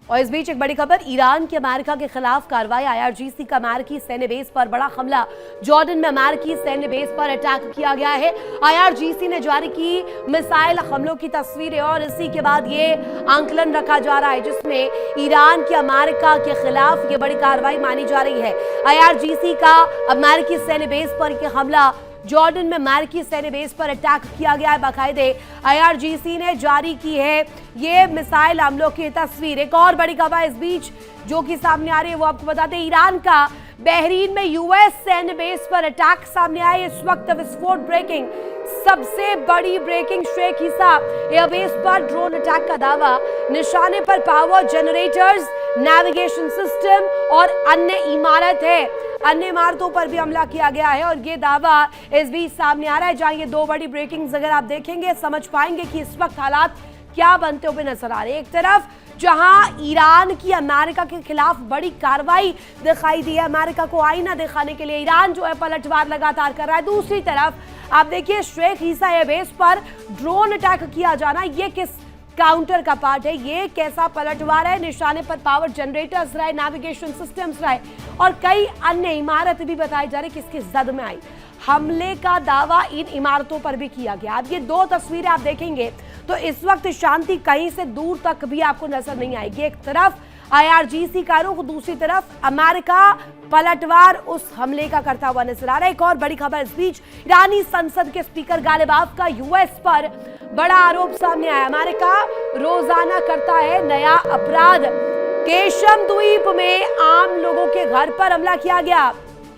और इस बीच एक बड़ी खबर, ईरान की अमेरिका के खिलाफ कार्रवाई। आईआरजीसी का अमेरिकी सैन्य बेस पर बड़ा हमला। जॉर्डन में अमेरिकी सैन्य बेस पर अटैक किया गया है। आईआरजीसी ने जारी की मिसाइल हमलों की तस्वीरें और इसी के बाद ये आंकलन रखा जा रहा है जिसमें ईरान की अमेरिका के खिलाफ ये बड़ी कार्रवाई मानी जा रही है। आईआरजीसी का अमेरिकी सैन्य बेस पर यह हमला, जॉर्डन में अमेरिकी सैन्य बेस पर अटैक किया गया है। बाकायदे आईआरजीसी ने जारी की है ये मिसाइल हमलों की तस्वीर। एक और बड़ी खबर इस बीच जो कि सामने आ रही है वो आपको बताते हैं, ईरान का बहरीन में यूएस सैन्य बेस पर अटैक सामने आया। इस वक्त विस्फोट ब्रेकिंग, सबसे बड़ी ब्रेकिंग शेख ईसा एयरबेस पर ड्रोन अटैक का दावा। निशाने पर पावर जनरेटर्स, नेविगेशन सिस्टम और अन्य इमारत है। अन्य इमारतों पर भी हमला किया गया है और ये दावा इस बीच सामने आ रहा है। जहां ये दो बड़ी ब्रेकिंग्स अगर आप देखेंगे समझ पाएंगे कि इस वक्त हालात क्या बनते हुए नजर आ रहे हैं। एक तरफ जहां ईरान की अमेरिका के खिलाफ बड़ी कार्रवाई दिखाई दी है, अमेरिका को आईना दिखाने के लिए ईरान जो है पलटवार लगातार कर रहा है। दूसरी तरफ आप देखिए शेख ईसा एयरबेस पर ड्रोन अटैक किया जाना, ये किस काउंटर का पार्ट है, ये कैसा पलटवार है। निशाने पर पावर जनरेटर्स रहे, नेविगेशन सिस्टम्स रहे और कई अन्य इमारत भी बताई जा रही किसकी जद में आई। हमले का दावा इन इमारतों पर भी किया गया। अब ये दो तस्वीरें आप देखेंगे तो इस वक्त शांति कहीं से दूर तक भी आपको नजर नहीं आएगी। एक तरफ आईआरजीसी का रुख, दूसरी तरफ अमेरिका पलटवार उस हमले का करता हुआ नजर आ रहा है। एक और बड़ी खबर इस बीच, ईरानी संसद के स्पीकर गालिबाफ का यूएस पर बड़ा आरोप सामने आया। अमेरिका रोजाना करता है नया अपराध। केशम द्वीप में आम लोगों के घर पर हमला किया गया।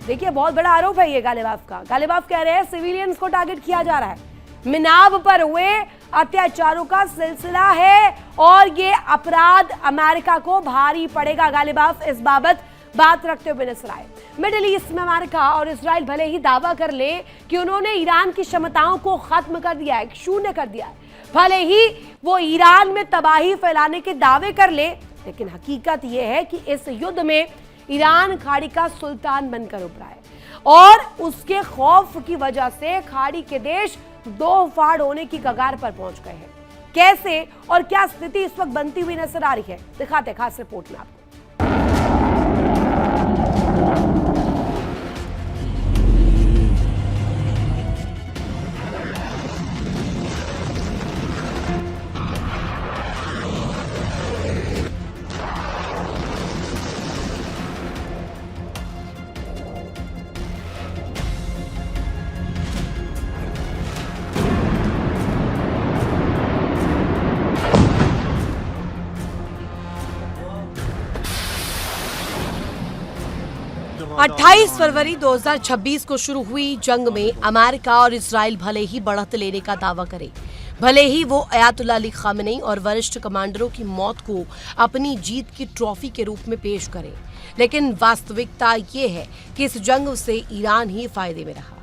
देखिए बहुत बड़ा आरोप है ये गालिबाफ का। गालिबाफ कह रहे हैं सिविलियंस को टारगेट किया जा रहा है। मिनाब पर हुए अत्याचारों का सिलसिला है और ये अपराध अमेरिका को भारी पड़ेगा। गालिबाफ इस बाबत बात रखते हुए नजर आए। मिडिल ईस्ट में अमेरिका और इजराइल भले ही दावा कर ले कि उन्होंने ईरान की क्षमताओं को खत्म कर दिया है, शून्य कर दिया है, भले ही वो ईरान में तबाही फैलाने के दावे कर ले, लेकिन हकीकत यह है कि इस युद्ध में ईरान खाड़ी का सुल्तान बनकर उभरा है और उसके खौफ की वजह से खाड़ी के देश दो फाड़ होने की कगार पर पहुंच गए हैं। कैसे और क्या स्थिति इस वक्त बनती हुई नजर आ रही है, दिखाते खास रिपोर्ट में आपको। अट्ठाईस फरवरी 2026 को शुरू हुई जंग में अमेरिका और इजराइल भले ही बढ़त लेने का दावा करे, भले ही वो अयातुल्लाह अली खामेनी और वरिष्ठ कमांडरों की मौत को अपनी जीत की ट्रॉफी के रूप में पेश करे, लेकिन वास्तविकता ये है कि इस जंग से ईरान ही फायदे में रहा।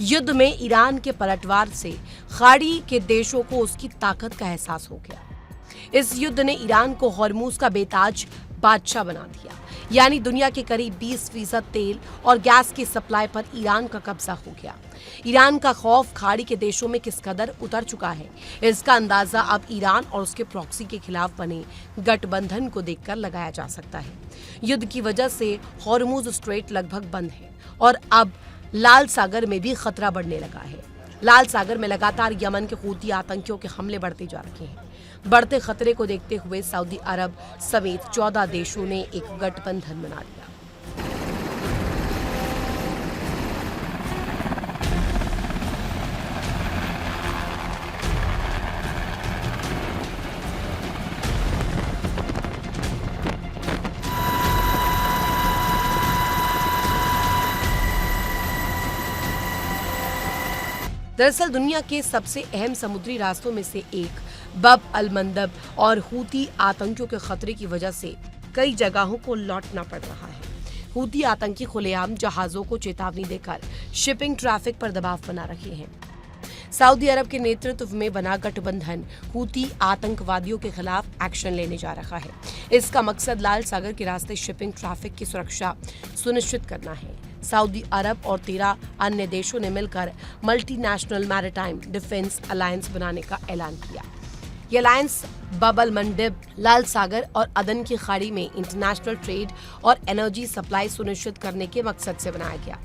युद्ध में ईरान के पलटवार से खाड़ी के देशों को उसकी ताकत का एहसास हो गया। इस युद्ध ने ईरान को हॉर्मूज का बेताज बादशाह बना दिया, यानी दुनिया के करीब 20% तेल और गैस की सप्लाई पर ईरान का कब्जा हो गया। ईरान का खौफ खाड़ी के देशों में किस कदर उतर चुका है, इसका अंदाजा अब ईरान और उसके प्रॉक्सी के खिलाफ बने गठबंधन को देखकर लगाया जा सकता है। युद्ध की वजह से हॉर्मूज स्ट्रेट लगभग बंद है और अब लाल सागर में भी खतरा बढ़ने लगा है। लाल सागर में लगातार यमन के हूती आतंकियों के हमले बढ़ते जा रहे हैं। बढ़ते खतरे को देखते हुए सऊदी अरब समेत 14 देशों ने एक गठबंधन बना लिया। दरअसल दुनिया के सबसे अहम समुद्री रास्तों में से एक बब अल मंदब और हूती आतंकियों के खतरे की वजह से कई जगहों को लौटना पड़ रहा है। हूती आतंकी खुलेआम जहाजों को चेतावनी देकर शिपिंग ट्रैफिक पर दबाव बना रहे हैं। सऊदी अरब के नेतृत्व में बना गठबंधन हूती आतंकवादियों के खिलाफ एक्शन लेने जा रहा है। इसका मकसद लाल सागर के रास्ते शिपिंग ट्रैफिक की सुरक्षा सुनिश्चित करना है। सऊदी अरब और 13 अन्य देशों ने मिलकर मल्टीनेशनल मैरिटाइम डिफेंस अलायंस बनाने का ऐलान किया। ये अलायंस बब अल मंदब, लाल सागर और अदन की खाड़ी में इंटरनेशनल ट्रेड और एनर्जी सप्लाई सुनिश्चित करने के मकसद से बनाया गया।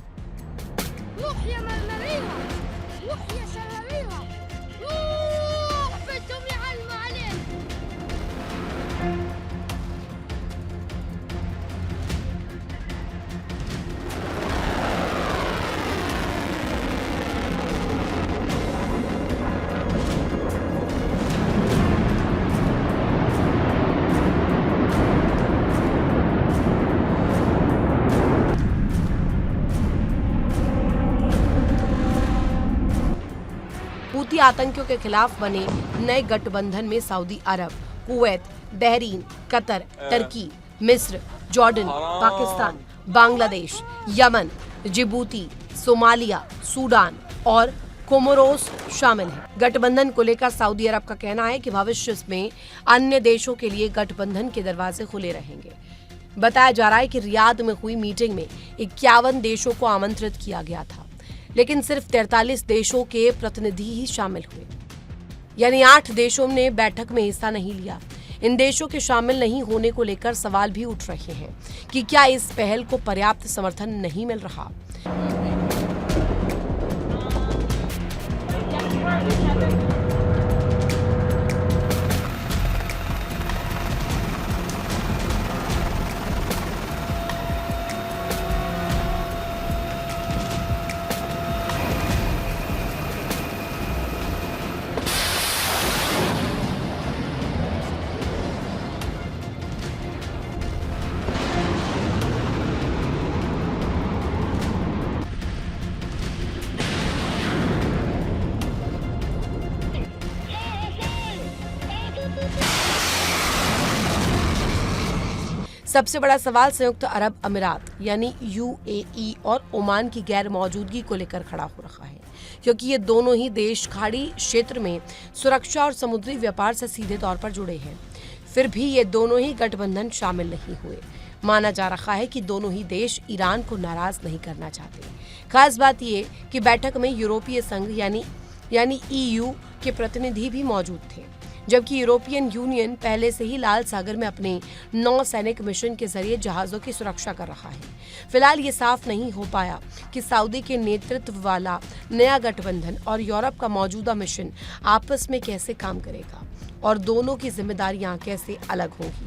हूती आतंकियों के खिलाफ बने नए गठबंधन में सऊदी अरब, कुवैत, बहरीन, कतर, टर्की, मिस्र, Jordan, Pakistan, Bangladesh, Yemen, Djibouti, Somalia, Sudan और कोमोरोस शामिल हैं। गठबंधन को लेकर सऊदी अरब का कहना है कि भविष्य में अन्य देशों के लिए गठबंधन के दरवाजे खुले रहेंगे। बताया जा रहा है कि रियाद में हुई मीटिंग में 51 देशों को आमंत्रित किया गया था, लेकिन सिर्फ 43 देशों के प्रतिनिधि ही शामिल हुए, यानी 8 देशों ने बैठक में हिस्सा नहीं लिया। इन देशों के शामिल नहीं होने को लेकर सवाल भी उठ रहे हैं कि क्या इस पहल को पर्याप्त समर्थन नहीं मिल रहा। सबसे बड़ा सवाल संयुक्त अरब अमीरात यानी यूएई और ओमान की गैर मौजूदगी को लेकर खड़ा हो रहा है, क्योंकि ये दोनों ही देश खाड़ी क्षेत्र में सुरक्षा और समुद्री व्यापार से सीधे तौर पर जुड़े हैं। फिर भी ये दोनों ही गठबंधन शामिल नहीं हुए। माना जा रहा है कि दोनों ही देश ईरान को नाराज नहीं करना चाहते। खास बात ये कि बैठक में यूरोपीय संघ यानी ईयू के प्रतिनिधि भी मौजूद थे, जबकि यूरोपियन यूनियन पहले से ही लाल सागर में अपने नौसैनिक मिशन के जरिए जहाजों की सुरक्षा कर रहा है। फिलहाल ये साफ नहीं हो पाया कि सऊदी के नेतृत्व वाला नया गठबंधन और यूरोप का मौजूदा मिशन आपस में कैसे काम करेगा और दोनों की जिम्मेदारियां कैसे अलग होंगी।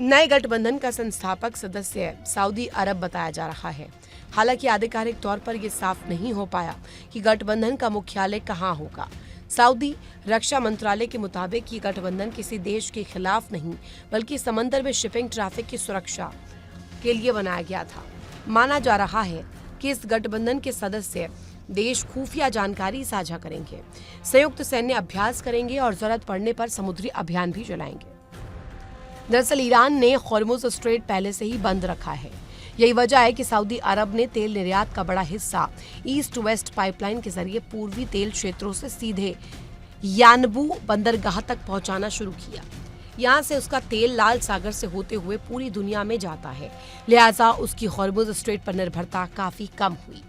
नए गठबंधन का संस्थापक सदस्य सऊदी अरब बताया जा रहा है। हालांकि आधिकारिक तौर पर यह साफ नहीं हो पाया कि गठबंधन का मुख्यालय कहां होगा। सऊदी रक्षा मंत्रालय के मुताबिक ये गठबंधन किसी देश के खिलाफ नहीं बल्कि समंदर में शिपिंग ट्रैफिक की सुरक्षा के लिए बनाया गया था। माना जा रहा है कि इस गठबंधन के सदस्य देश खुफिया जानकारी साझा करेंगे, संयुक्त सैन्य अभ्यास करेंगे और जरूरत पड़ने पर समुद्री अभियान भी चलाएंगे। दरअसल ईरान ने हॉर्मुज स्ट्रेट पहले से ही बंद रखा है। यही वजह है कि सऊदी अरब ने तेल निर्यात का बड़ा हिस्सा ईस्ट वेस्ट पाइपलाइन के जरिए पूर्वी तेल क्षेत्रों से सीधे यानबू बंदरगाह तक पहुंचाना शुरू किया। यहाँ से उसका तेल लाल सागर से होते हुए पूरी दुनिया में जाता है, लिहाजा उसकी हॉर्मुज स्ट्रेट पर निर्भरता काफी कम हुई।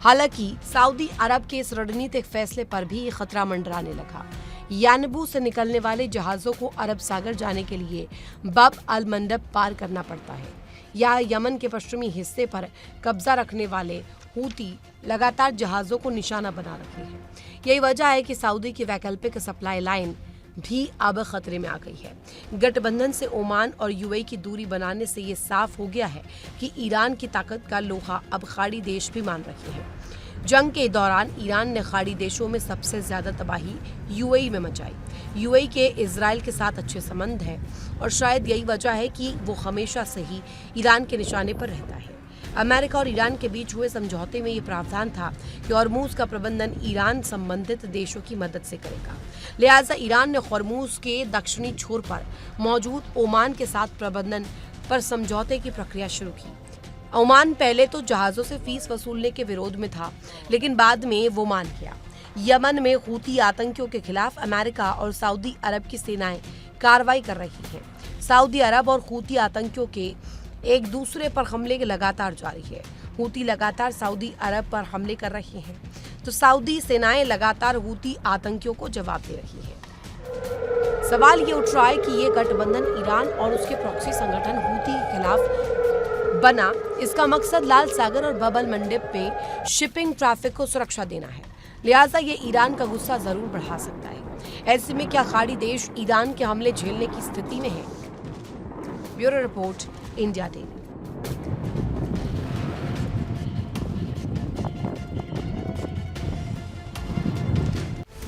हालांकि सऊदी अरब के इस रणनीतिक फैसले पर भी खतरा मंडराने लगा। यानबू से निकलने वाले जहाजों को अरब सागर जाने के लिए बाब अल मंडब पार करना पड़ता है। यहाँ यमन के पश्चिमी हिस्से पर कब्जा रखने वाले हूती लगातार जहाजों को निशाना बना रहे हैं। यही वजह है कि सऊदी की वैकल्पिक सप्लाई लाइन भी अब खतरे में आ गई है। गठबंधन से ओमान और यूएई की दूरी बनाने से ये साफ हो गया है कि ईरान की ताकत का लोहा अब खाड़ी देश भी मान रहे हैं। जंग के दौरान ईरान ने खाड़ी देशों में सबसे ज्यादा तबाही यूएई में मचाई। यूएई के इजराइल के साथ अच्छे संबंध हैं और शायद यही वजह है कि वो हमेशा से ही ईरान के निशाने पर रहता है। अमेरिका और ईरान के बीच हुए समझौते में ये प्रावधान था कि हॉर्मूज का प्रबंधन ईरान संबंधित देशों की मदद से करेगा। लिहाजा ईरान ने हॉर्मूज के दक्षिणी छोर पर मौजूद ओमान के साथ प्रबंधन पर समझौते की प्रक्रिया शुरू की। ओमान पहले तो जहाजों से फीस वसूलने के विरोध में था, लेकिन बाद में वो मान गया। यमन में हूती आतंकियों के खिलाफ अमेरिका और सऊदी अरब की सेनाएं कार्रवाई कर रही हैं। सऊदी अरब और हूती आतंकियों के एक दूसरे पर हमले लगातार जारी है। हूती लगातार सऊदी अरब पर हमले कर रही हैं, तो सऊदी सेनाएं लगातार हूती आतंकियों को जवाब दे रही हैं। सवाल ये उठ रहा है कि ये गठबंधन ईरान और उसके प्रॉक्सी संगठन हूती के खिलाफ बना। इसका मकसद लाल सागर और बाब अल मंडब पे शिपिंग ट्रैफिक को सुरक्षा देना है। लिहाजा ये ईरान का गुस्सा जरूर बढ़ा सकता है। ऐसे में क्या खाड़ी देश ईरान के हमले झेलने की स्थिति में है? Bureau report, India daily.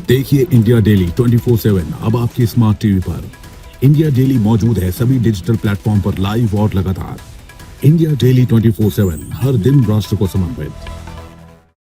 देखिए इंडिया डेली 24/7 अब आपकी स्मार्ट टीवी पर। इंडिया डेली मौजूद है सभी डिजिटल प्लेटफॉर्म पर लाइव और लगातार। इंडिया डेली 24/7 हर दिन राष्ट्र को समर्पित।